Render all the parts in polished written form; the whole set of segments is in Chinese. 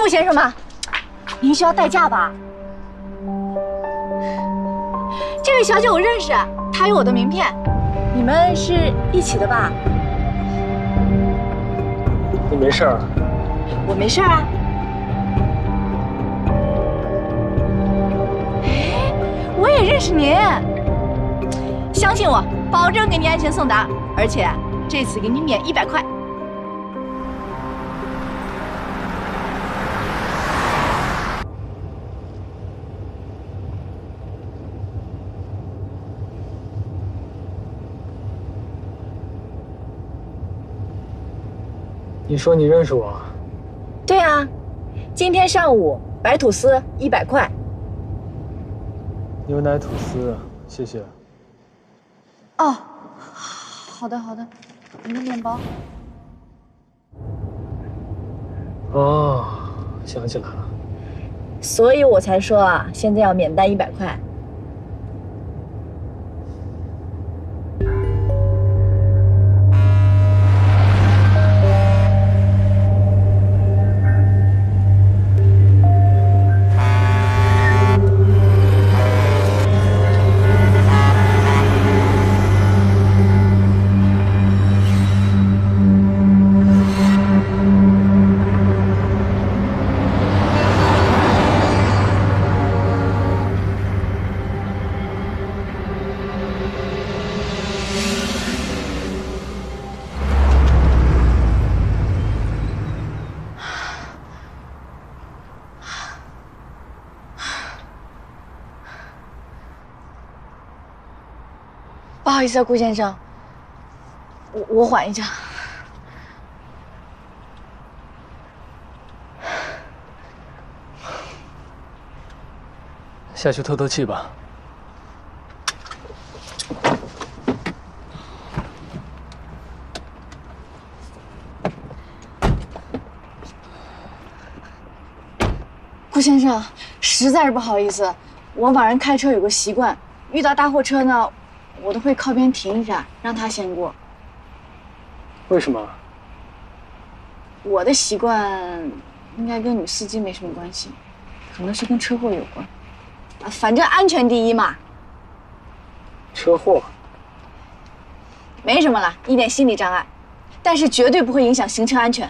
先生吗？您需要代驾吧？这位小姐我认识，她有我的名片。你们是一起的吧？你没事儿？我没事啊。哎，我也认识您。相信我，保证给你安全送达，而且这次给你免100块。你说你认识我？对啊，今天上午白吐司100块。牛奶吐司，谢谢。哦，好的好的，您的面包。哦，想起来了。所以我才说啊，现在要免单100块。不好意思啊，顾先生，我缓一下。下去透透气吧。顾先生，实在是不好意思，我晚上开车有个习惯，遇到大货车呢，我都会靠边停一下，让他先过。为什么？我的习惯应该跟女司机没什么关系，可能是跟车祸有关。反正安全第一嘛。车祸？没什么了，一点心理障碍，但是绝对不会影响行车安全。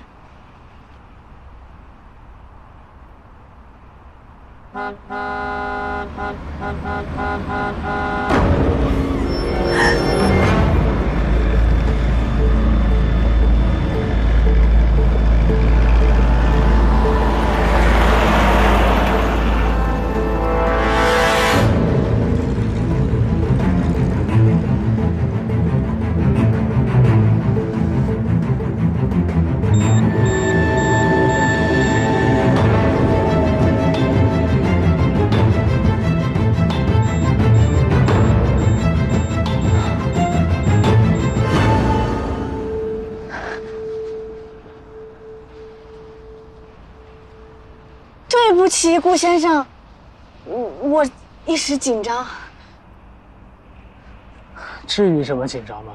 对不起，顾先生，我一时紧张。至于什么紧张吗？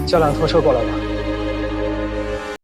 叫辆拖车过来吧。